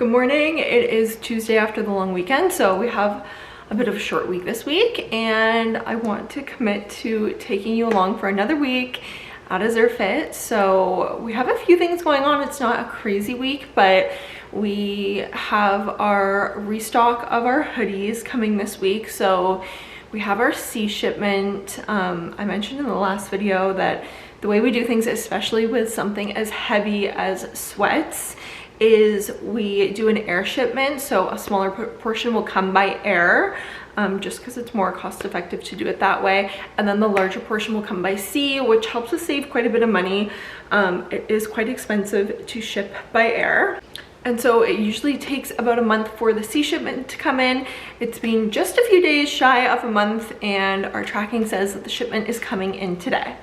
Good morning. It is Tuesday after the long weekend, so we have a bit of a short week this week, and I want to commit to taking you along for another week at Azur Fit. So we have a few things going on. It's not a crazy week, but we have our restock of our hoodies coming this week. So we have our sea shipment. I mentioned in the last video that the way we do things, especially with something as heavy as sweats, is we do an air shipment. So a smaller portion will come by air, just because it's more cost effective to do it that way. And then the larger portion will come by sea, which helps us save quite a bit of money. It is quite expensive to ship by air. And so it usually takes about a month for the sea shipment to come in. It's been just a few days shy of a month, and our tracking says that the shipment is coming in today.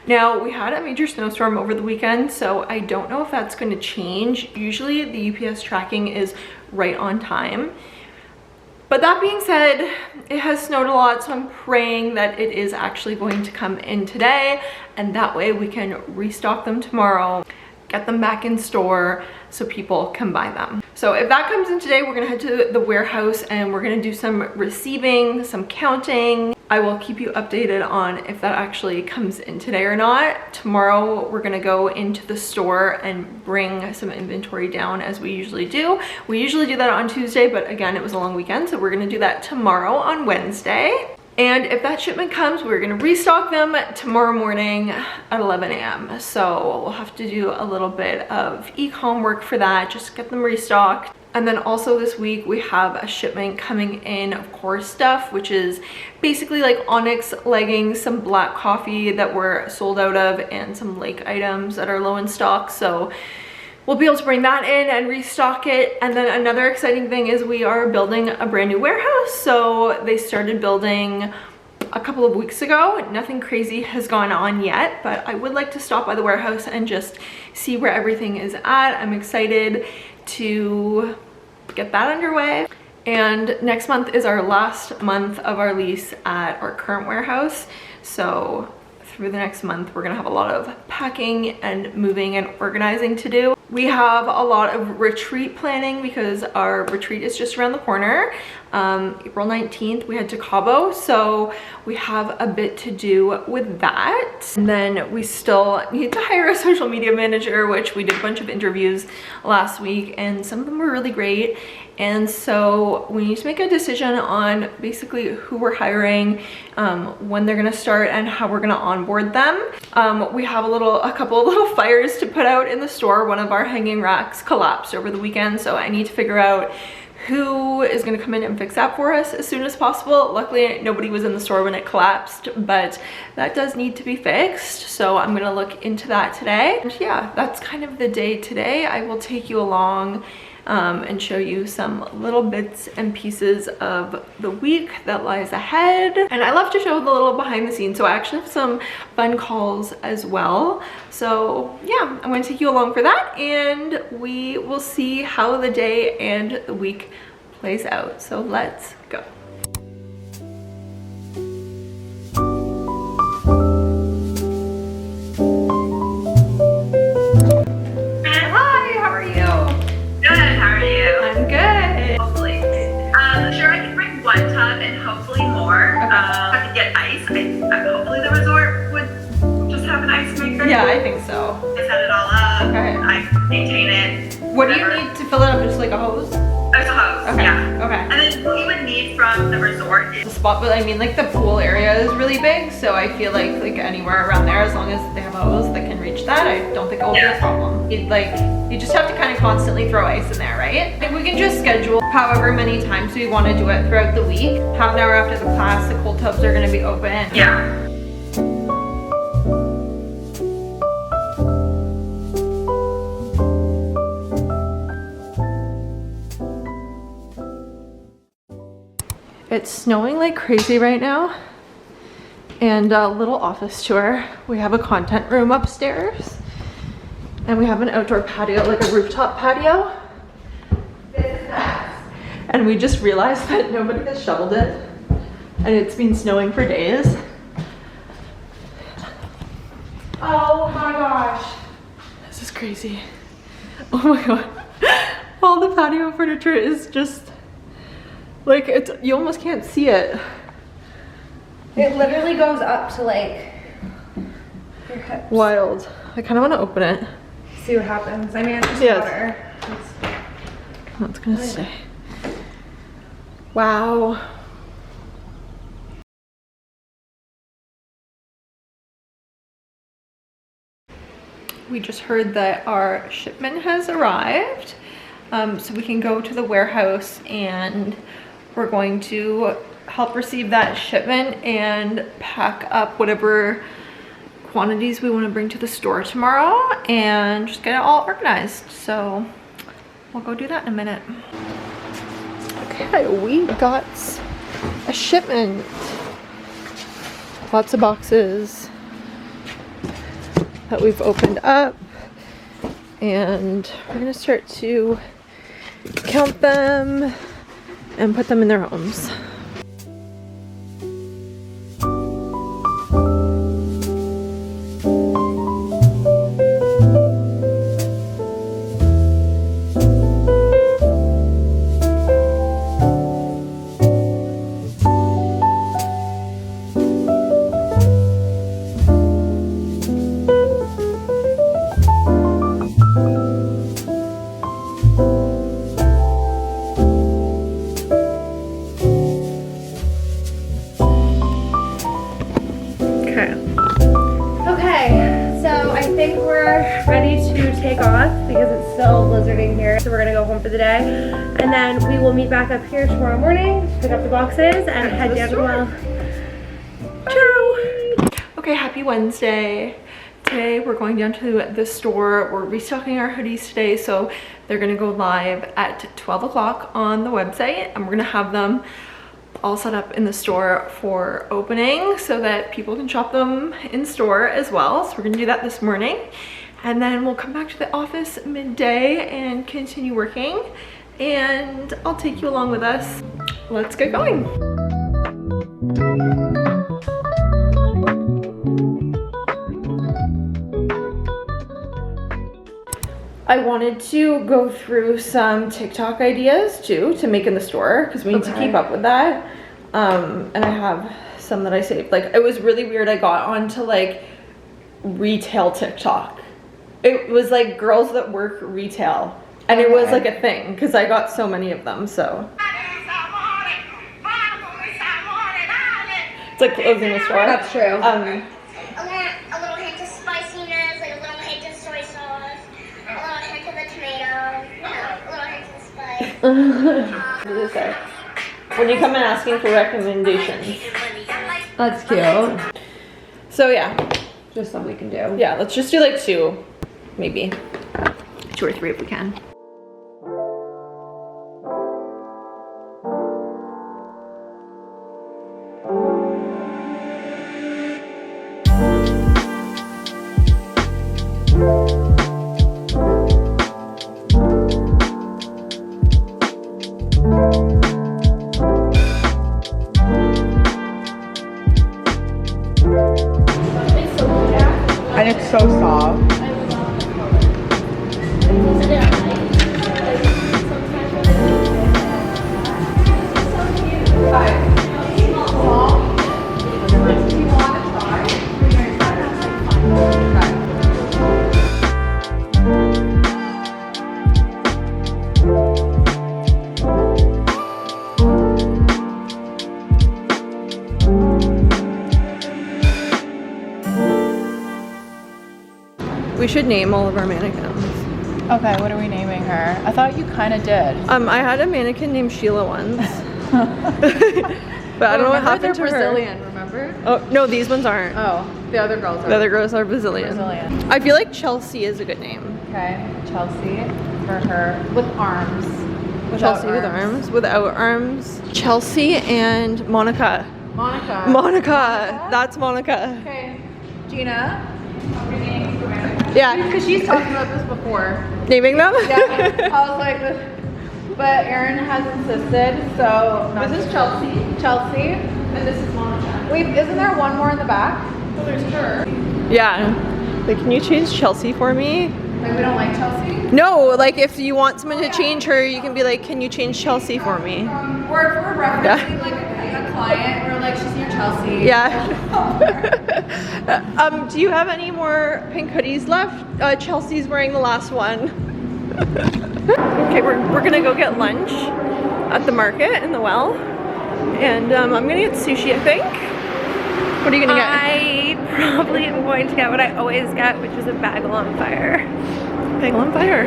Now, we had a major snowstorm over the weekend, so I don't know if that's going to change. Usually the UPS tracking is right on time. But that being said, it has snowed a lot, so I'm praying that it is actually going to come in today, and that way we can restock them tomorrow, get them back in store so people can buy them. So if that comes in today, we're gonna head to the warehouse and we're gonna do some receiving, some counting. I will keep you updated on if that actually comes in today or not. Tomorrow, we're gonna go into the store and bring some inventory down as we usually do. We usually do that on Tuesday, but again, it was a long weekend, so we're gonna do that tomorrow on Wednesday. And if that shipment comes, we're gonna restock them tomorrow morning at 11 a.m. So we'll have to do a little bit of e-com work for that, just get them restocked. And then also this week we have a shipment coming in of core stuff, which is basically like Onyx leggings, some black coffee that we're sold out of, and some lake items that are low in stock. So we'll be able to bring that in and restock it. And then another exciting thing is we are building a brand new warehouse. So they started building a couple of weeks ago. Nothing crazy has gone on yet, but I would like to stop by the warehouse and just see where everything is at. I'm excited to get that underway. And next month is our last month of our lease at our current warehouse. So through the next month, we're gonna have a lot of packing and moving and organizing to do. We have a lot of retreat planning because our retreat is just around the corner. April 19th, we head to Cabo, so we have a bit to do with that. And then we still need to hire a social media manager, which we did a bunch of interviews last week, and some of them were really great. And so we need to make a decision on basically who we're hiring, when they're gonna start, and how we're gonna onboard them. We have a couple of little fires to put out in the store. One of our hanging racks collapsed over the weekend, so I need to figure out who is gonna come in and fix that for us as soon as possible. Luckily, nobody was in the store when it collapsed, but that does need to be fixed. So I'm gonna look into that today. And yeah, that's kind of the day today. I will take you along and show you some little bits and pieces of the week that lies ahead. And I love to show the little behind the scenes, so I actually have some fun calls as well. So yeah, I'm going to take you along for that, and we will see how the day and the week plays out. So let's go. Yeah, I think so. I set it all up. Okay. I maintain it. What do you need to fill it up? Just like a hose? Oh, it's a hose. Okay. Yeah. Okay. And then what you would need from the resort is the spot, but I mean, like the pool area is really big, so I feel like anywhere around there, as long as they have a hose that can reach that, I don't think it will be a problem. You just have to kind of constantly throw ice in there, right? If we can just schedule however many times we want to do it throughout the week. Half an hour after the class, the cold tubs are going to be open. Yeah. It's snowing like crazy right now, and a little office tour. We have a content room upstairs, and we have an outdoor patio, like a rooftop patio. And we just realized that nobody has shoveled it, and it's been snowing for days. Oh my gosh, this is crazy. Oh my god. Oh All the patio furniture is just like, it's, you almost can't see it. It literally goes up to like your hips. Wild. I kind of want to open it. See what happens. I mean, it's just Yes. water. What's gonna say? Wow. We just heard that our shipment has arrived. So we can go to the warehouse and we're going to help receive that shipment and pack up whatever quantities we want to bring to the store tomorrow and just get it all organized. So we'll go do that in a minute. Okay, we got a shipment. Lots of boxes that we've opened up, and we're gonna start to count them and put them in their homes. Okay, so I think we're ready to take off because it's still blizzarding here. So we're gonna go home for the day, and then we will meet back up here tomorrow morning, pick up the boxes, and head down to the well. Ciao! Okay, happy Wednesday. Today we're going down to the store. We're restocking our hoodies today, so they're gonna go live at 12 o'clock on the website, and we're gonna have them all set up in the store for opening so that people can shop them in store as well. So we're gonna do that this morning, and then we'll come back to the office midday and continue working, and I'll take you along with us. Let's get going. I wanted to go through some TikTok ideas too to make in the store because we need to keep up with that. And I have some that I saved. Like, it was really weird. I got onto like retail TikTok. It was like girls that work retail, and it was like a thing because I got so many of them. So it's like closing the store. That's true. A little hint of spiciness, like a little hint of soy sauce, a little hint of the tomato, you know, a little hint of the spice. What does it say? When you come in asking for recommendations. That's cute. So yeah, Just something we can do. yeah, let's just do like two, maybe 2 or 3 if we can. And it's so soft. We should name all of our mannequins. Okay, what are we naming her? I thought you kind of did. I had a mannequin named Sheila once. But I don't know what happened to they're her. Brazilian, remember? Oh, no, these ones aren't. Oh, the other girls are The other girls are Brazilian. Brazilian. I feel like Chelsea is a good name. Okay, Chelsea for her with arms. Chelsea with arms, without arms. Chelsea and Monica. Monica. Monica. That's Monica. Okay, Gina. Yeah. Because she's talked about this before. Naming them? Yeah, I was like, but Erin has insisted, so. This is Chelsea. Chelsea. And this is Monica. Wait, isn't there one more in the back? Yeah. Like, can you change Chelsea for me? Like we don't like Chelsea? No, like if you want someone to change her, you can be like, can you change Chelsea for me? Or if we're referencing like a client, we're like, she's your Chelsea. Yeah. Do you have any more pink hoodies left? Chelsea's wearing the last one. Okay, we're gonna go get lunch at the market in the Well. And I'm gonna get sushi, I think. What are you gonna get? I probably am going to get what I always get, which is a bagel on fire. Bagel on fire.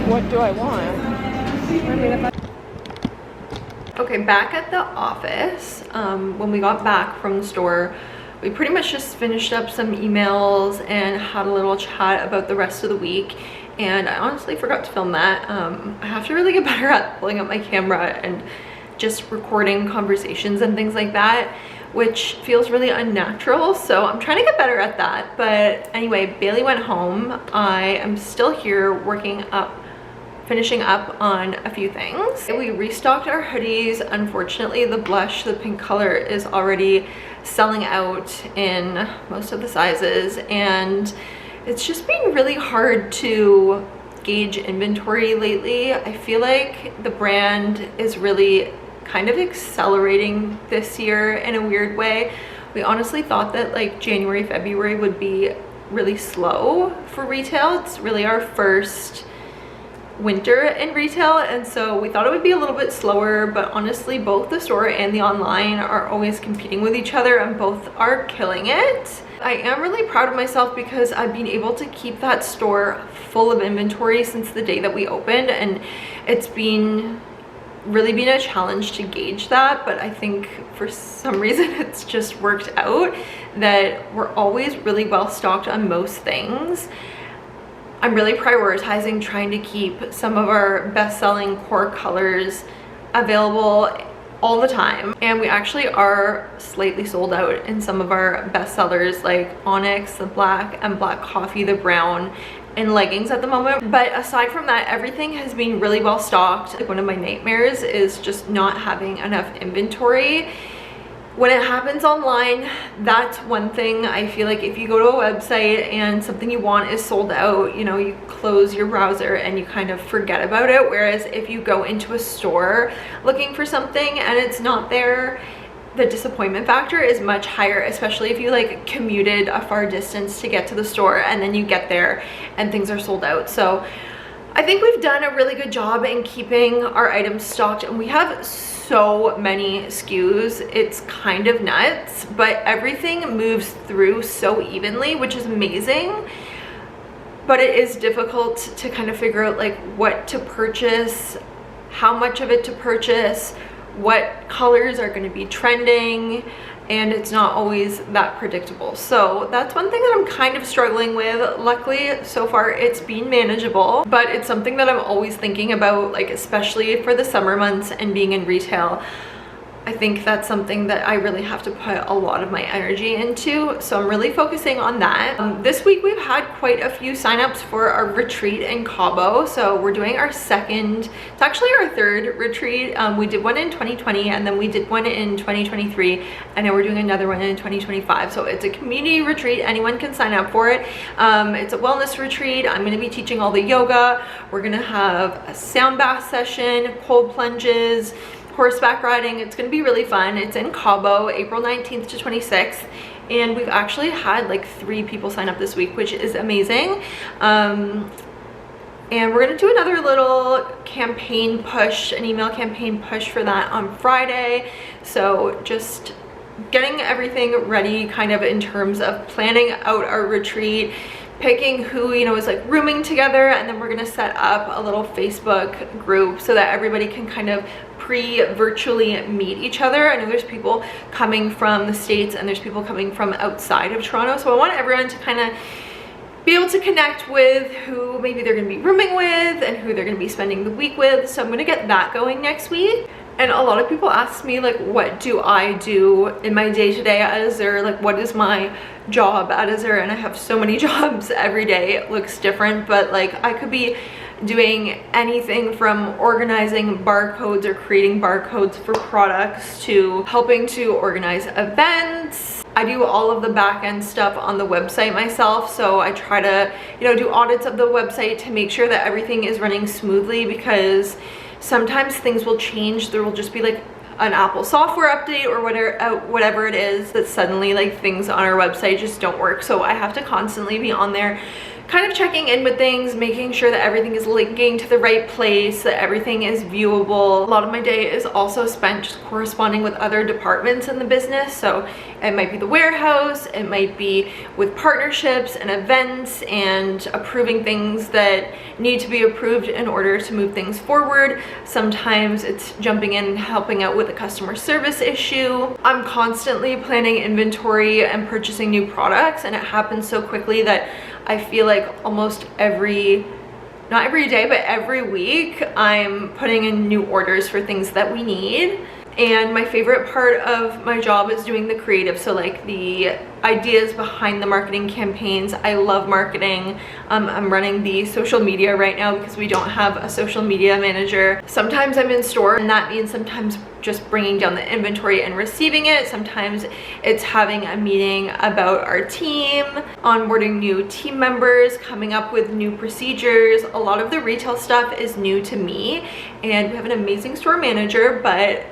What do I want? Okay, back at the office. When we got back from the store, we pretty much just finished up some emails and had a little chat about the rest of the week. And I honestly forgot to film that. I have to really get better at pulling up my camera and just recording conversations and things like that, which feels really unnatural. So I'm trying to get better at that. But anyway, Bailey went home. I am still here finishing up on a few things. We restocked our hoodies. Unfortunately, the blush, the pink color, is already selling out in most of the sizes, and it's just been really hard to gauge inventory lately. I feel like the brand is really kind of accelerating this year in a weird way. We honestly thought that like January, February would be really slow for retail. It's really our first winter in retail, and so we thought it would be a little bit slower, but honestly both the store and the online are always competing with each other, and both are killing it. I am really proud of myself because I've been able to keep that store full of inventory since the day that we opened, and it's really been a challenge to gauge that, but I think for some reason it's just worked out that we're always really well stocked on most things. I'm really prioritizing trying to keep some of our best-selling core colors available all the time, and we actually are slightly sold out in some of our best sellers like Onyx, the black, and black coffee, the brown, and leggings at the moment. But aside from that, everything has been really well stocked. Like, one of my nightmares is just not having enough inventory. When it happens online, that's one thing. I feel like if you go to a website and something you want is sold out, you know, you close your browser and you kind of forget about it. Whereas if you go into a store looking for something and it's not there, the disappointment factor is much higher, especially if you like commuted a far distance to get to the store and then you get there and things are sold out. So I think we've done a really good job in keeping our items stocked, and we have so many SKUs. It's kind of nuts, but everything moves through so evenly, which is amazing. But it is difficult to kind of figure out like what to purchase, how much of it to purchase, what colors are going to be trending, and it's not always that predictable. So that's one thing that I'm kind of struggling with. Luckily, so far it's been manageable, but it's something that I'm always thinking about, like especially for the summer months and being in retail. I think that's something that I really have to put a lot of my energy into, so I'm really focusing on that. This week we've had quite a few signups for our retreat in Cabo, so we're doing our second, it's actually our third retreat. We did one in 2020 and then we did one in 2023, and now we're doing another one in 2025. So it's a community retreat, anyone can sign up for it. It's a wellness retreat. I'm going to be teaching all the yoga. We're going to have a sound bath session, cold plunges, horseback riding. It's going to be really fun. It's in Cabo, April 19th to 26th, and we've actually had like 3 people sign up this week, which is amazing. And we're going to do another little campaign push, an email campaign push for that on Friday. So just getting everything ready kind of in terms of planning out our retreat, picking who, you know, is like rooming together, and then we're going to set up a little Facebook group so that everybody can kind of virtually meet each other. I know there's people coming from the States and there's people coming from outside of Toronto, so I want everyone to kind of be able to connect with who maybe they're going to be rooming with and who they're going to be spending the week with. So I'm going to get that going next week. And a lot of people ask me like, what do I do in my day-to-day at Azur? Like, what is my job at Azur? And I have so many jobs every day. It looks different, but like I could be doing anything from organizing barcodes or creating barcodes for products to helping to organize events, I do all of the back end stuff on the website myself, so I try to, you know, do audits of the website to make sure that everything is running smoothly, because sometimes things will change. There will just be like an Apple software update or whatever it is that suddenly like things on our website just don't work. So I have to constantly be on there kind of checking in with things, making sure that everything is linking to the right place, that everything is viewable. A lot of my day is also spent just corresponding with other departments in the business. So it might be the warehouse, it might be with partnerships and events and approving things that need to be approved in order to move things forward. Sometimes it's jumping in and helping out with a customer service issue. I'm constantly planning inventory and purchasing new products, and it happens so quickly that I feel like almost not every day, but every week I'm putting in new orders for things that we need. And my favorite part of my job is doing the creative, so like the ideas behind the marketing campaigns. I love marketing. I'm running the social media right now because we don't have a social media manager. Sometimes I'm in store, and that means sometimes just bringing down the inventory and receiving it. Sometimes it's having a meeting about our team, onboarding new team members, coming up with new procedures. A lot of the retail stuff is new to me, and we have an amazing store manager, but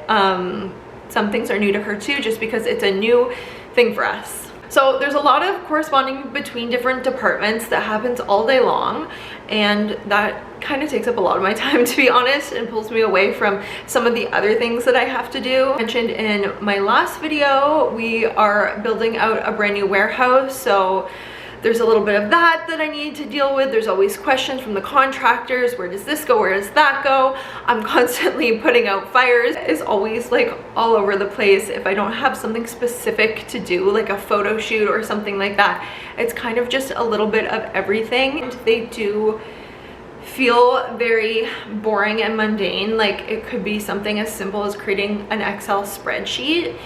some things are new to her too, just because it's a new thing for us. So there's a lot of corresponding between different departments that happens all day long, and that kind of takes up a lot of my time, to be honest, and pulls me away from some of the other things that I have to do. I mentioned in my last video, we are building out a brand new warehouse, so there's a little bit of that I need to deal with. There's always questions from the contractors. Where does this go? Where does that go? I'm constantly putting out fires. It's always like all over the place. If I don't have something specific to do, like a photo shoot or something like that, it's kind of just a little bit of everything. And they do feel very boring and mundane. Like it could be something as simple as creating an Excel spreadsheet.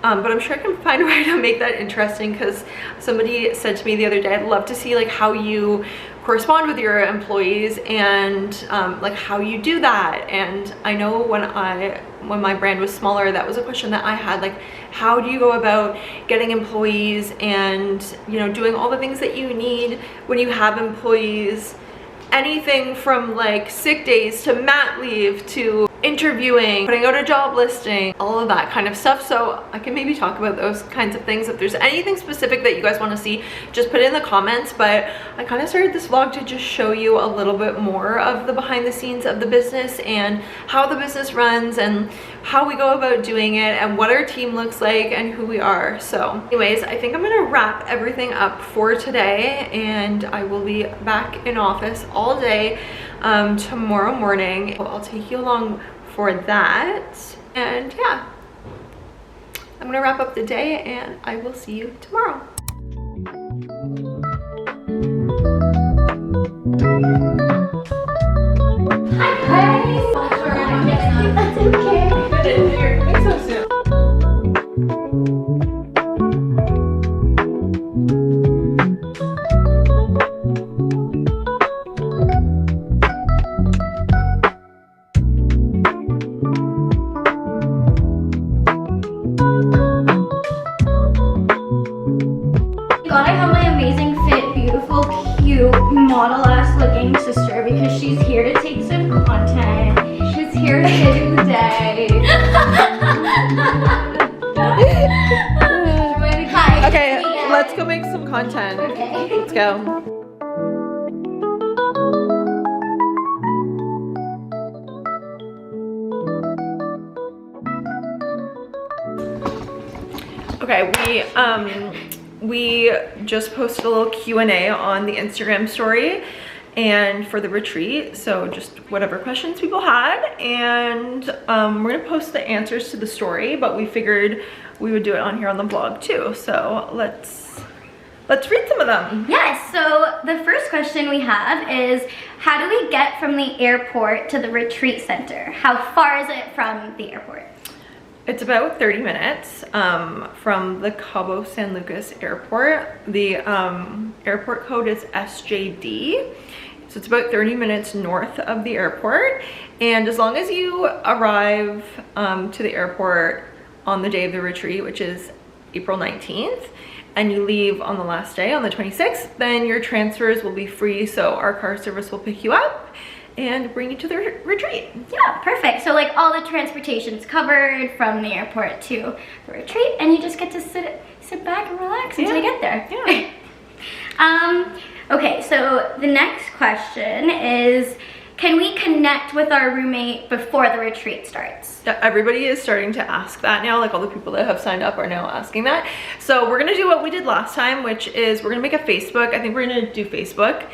But I'm sure I can find a way to make that interesting, because somebody said to me the other day, I'd love to see like how you correspond with your employees and like how you do that. And I know when my brand was smaller, that was a question that I had, like how do you go about getting employees and, you know, doing all the things that you need when you have employees, anything from like sick days to mat leave to interviewing, putting out a job listing, all of that kind of stuff. So I can maybe talk about those kinds of things. If there's anything specific that you guys want to see, just put it in the comments. But I kind of started this vlog to just show you a little bit more of the behind the scenes of the business and how the business runs and how we go about doing it and what our team looks like and who we are. So anyways, I think I'm gonna wrap everything up for today, and I will be back in office all day tomorrow morning. I'll take you along for that, and yeah, I'm gonna wrap up the day and I will see you tomorrow. That's okay. God, I have my amazing, fit, beautiful, cute, model-ass looking sister because she's here to take some content. She's here to save the day. Hi. Okay, let's go make some content. Okay. Let's go. Okay, we just posted a little Q&A on the Instagram story and for the retreat, so just whatever questions people had, and we're gonna post the answers to the story, but we figured we would do it on here on the vlog too. So let's read some of them. Yes, so the first question we have is, how do we get from the airport to the retreat center? How far is it from the airport? It's about 30 minutes from the Cabo San Lucas airport. The airport code is SJD. So it's about 30 minutes north of the airport. And as long as you arrive to the airport on the day of the retreat, which is April 19th and you leave on the last day on the 26th, then your transfers will be free. So our car service will pick you up and bring you to the retreat. Yeah, perfect. So like all the transportation's covered from the airport to the retreat, and you just get to sit back and relax until you get there. Yeah. Okay, so the next question is, can we connect with our roommate before the retreat starts? Yeah, everybody is starting to ask that now. Like all the people that have signed up are now asking that. So we're gonna do what we did last time, which is we're gonna make a Facebook. I think we're gonna do Facebook.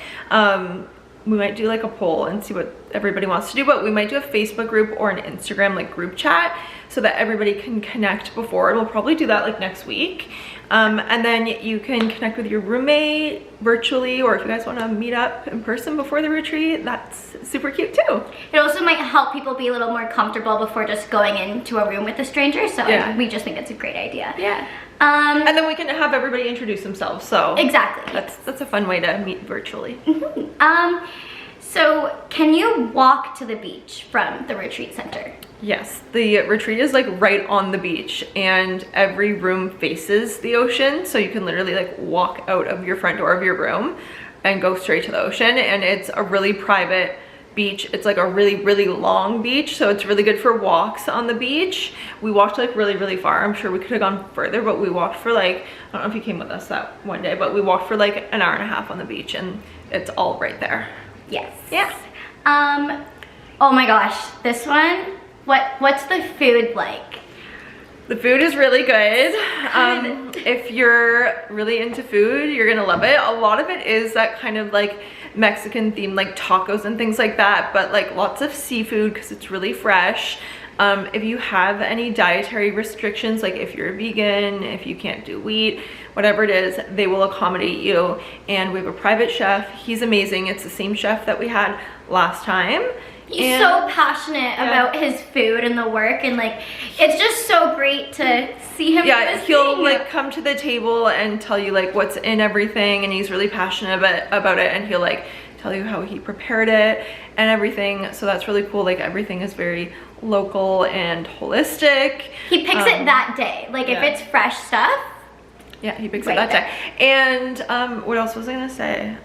We might do like a poll and see what everybody wants to do, but we might do a Facebook group or an Instagram like group chat so that everybody can connect before. And we'll probably do that like next week. And then you can connect with your roommate virtually, or if you guys want to meet up in person before the retreat, that's super cute too. It also might help people be a little more comfortable before just going into a room with a stranger, so we just think it's a great idea. Yeah. And then we can have everybody introduce themselves, so exactly. That's a fun way to meet virtually. So can you walk to the beach from the retreat center? Yes, the retreat is like right on the beach and every room faces the ocean, so you can literally like walk out of your front door of your room and go straight to the ocean. And it's a really private beach. It's like a really long beach, so it's really good for walks on the beach. We walked like really far. I'm sure we could have gone further, but we walked for like, I don't know if you came with us that one day, but we walked for like an hour and a half on the beach, and it's all right there. Yes. Yeah. Oh my gosh, this one. What's the food like? The food is really good. If you're really into food, you're gonna love it. A lot of it is that kind of like Mexican themed, like tacos and things like that, but like lots of seafood because it's really fresh. If you have any dietary restrictions, like if you're a vegan, if you can't do wheat, whatever it is, they will accommodate you. And we have a private chef. He's amazing. It's the same chef that we had last time. He's so passionate about his food and the work, and like it's just so great to see him. Yeah, he'll like come to the table and tell you like what's in everything, and he's really passionate about it, and he'll like tell you how he prepared it and everything. So that's really cool. Like everything is very local and holistic. He picks it that day. Like if it's fresh stuff. Yeah, he picks it that day. And what else was I gonna say?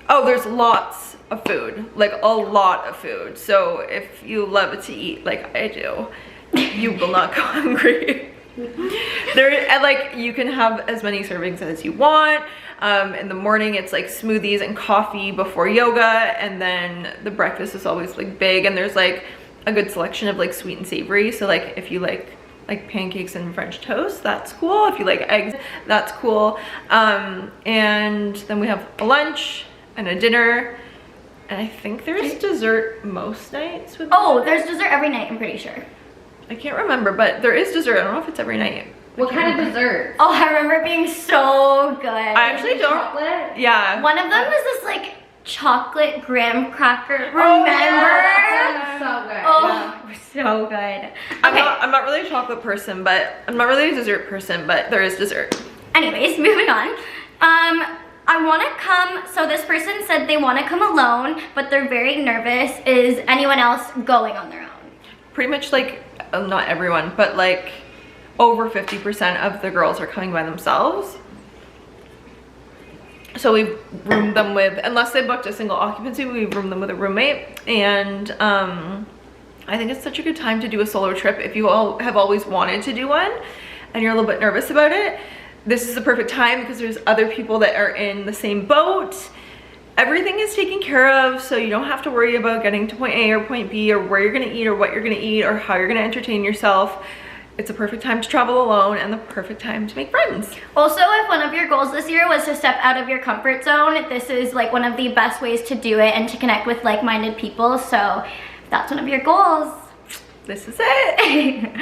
Oh, there's lots of food, like a lot of food. So if you love to eat like I do, you will not go hungry. And like you can have as many servings as you want. In the morning it's like smoothies and coffee before yoga, and then the breakfast is always like big, and there's like a good selection of like sweet and savory. So like if you like pancakes and French toast, that's cool. If you like eggs, that's cool. And then we have a lunch and a dinner, and I think there's dessert most nights with there's dessert every night, I'm pretty sure. I can't remember, but there is dessert. I don't know if it's every night. What kind of dessert? Oh, I remember it being so good. I actually don't. Chocolate? Yeah. One of them was this like chocolate graham cracker. Remember? Yeah, that sounds so good. Oh, it was so good. Okay. I'm not really a chocolate person, but I'm not really a dessert person, but there is dessert. Anyways, moving on. I want to come, so this person said they want to come alone, but they're very nervous. Is anyone else going on their own? Pretty much like, not everyone, but like over 50% of the girls are coming by themselves. So we've roomed them with, unless they booked a single occupancy, we've roomed them with a roommate. And I think it's such a good time to do a solo trip if you all have always wanted to do one and you're a little bit nervous about it. This is the perfect time because there's other people that are in the same boat. Everything is taken care of, so you don't have to worry about getting to point A or point B, or where you're gonna eat or what you're gonna eat or how you're gonna entertain yourself. It's a perfect time to travel alone and the perfect time to make friends. Also, if one of your goals this year was to step out of your comfort zone, this is like one of the best ways to do it and to connect with like-minded people. So if that's one of your goals, this is it.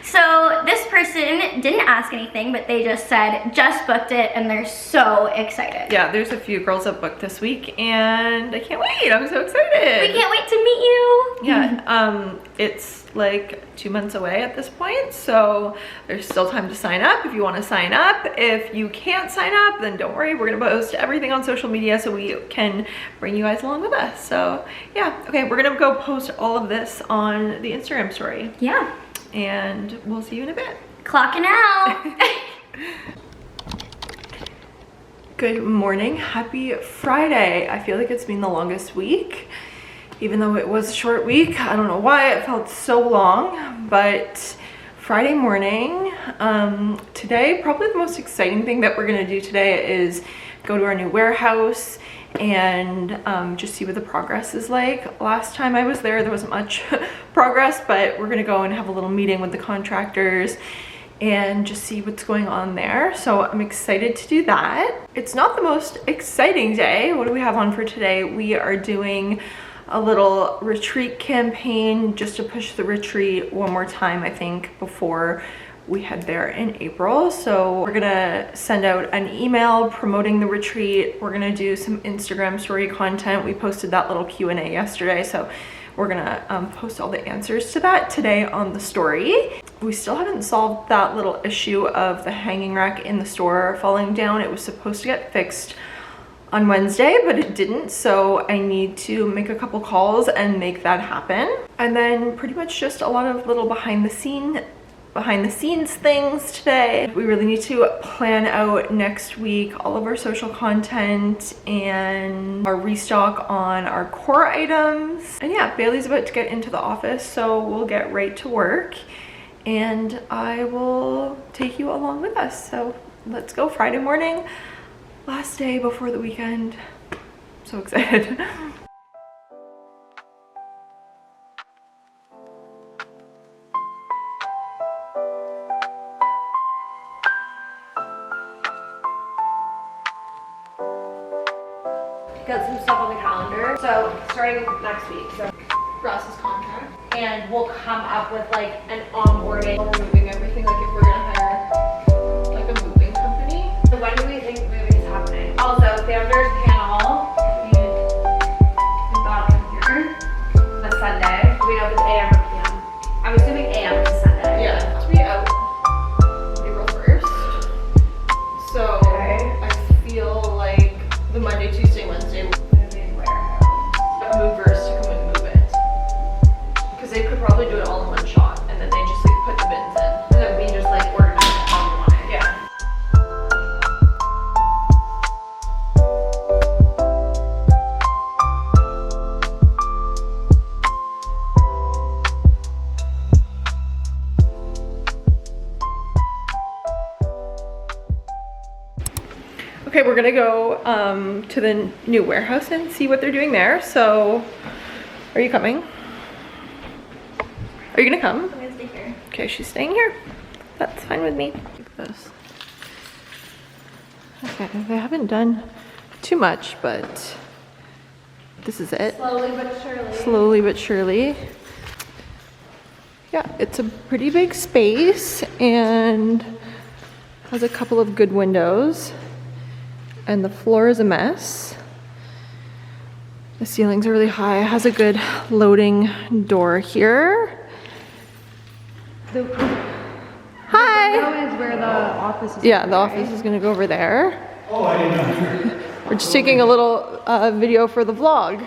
So this person didn't ask anything, but they just said just booked it and they're so excited. Yeah, there's a few girls that booked this week and I can't wait. I'm so excited. We can't wait to meet you. Yeah, it's like 2 months away at this point, so there's still time to sign up if you want to sign up. If you can't sign up, then don't worry, we're gonna post everything on social media so we can bring you guys along with us. So yeah, okay, we're gonna go post all of this on the Instagram story. Yeah. And we'll see you in a bit. Clocking out. Good morning, happy Friday. I feel like it's been the longest week, even though it was a short week. I don't know why it felt so long, but Friday morning. Today, probably the most exciting thing that we're gonna do today is go to our new warehouse and just see what the progress is like. Last time I was there wasn't much progress, but we're gonna go and have a little meeting with the contractors and just see what's going on there. So I'm excited to do that. It's not the most exciting day. What do we have on for today? We are doing a little retreat campaign just to push the retreat one more time, I think, before we head there in April. So we're gonna send out an email promoting the retreat. We're gonna do some Instagram story content. We posted that little Q&A yesterday, so we're gonna post all the answers to that today on the story. We still haven't solved that little issue of the hanging rack in the store falling down. It was supposed to get fixed on Wednesday, but it didn't, so I need to make a couple calls and make that happen. And then pretty much just a lot of little behind the scenes things today. We really need to plan out next week all of our social content and our restock on our core items. And yeah, Bailey's about to get into the office, so we'll get right to work and I will take you along with us. So let's go. Friday morning, last day before the weekend. So excited. Got some stuff on the calendar. So starting next week, so Ross's contract. and we'll come up with like an onboarding. We're moving everything, like if we're gonna hire like a moving company. So when do we think moving is happening? Also, founders panel. We got them here. On Sunday. Do we know if it's AM or PM? I'm assuming AM is Sunday. Yeah, to be out April 1st. So Okay. I feel like the Monday, Tuesday, Wednesday Moving warehouse. movers to come and move it. Because they could probably do it all in one shot and then they just like put the bins in. And then we just like organize it how we want it. Yeah. Okay, we're gonna go to the new warehouse and see what they're doing there. So, are you coming? Are you gonna come? I'm gonna stay here. Okay, she's staying here. That's fine with me. Like this. Okay, they haven't done too much, but this is it. Slowly but surely. Slowly but surely. Yeah, it's a pretty big space and has a couple of good windows. And the floor is a mess. The ceilings are really high. It has a good loading door here. Hi. That is where the office is. Yeah, the office is gonna go over there. Oh, I didn't know. We're just taking a little video for the vlog.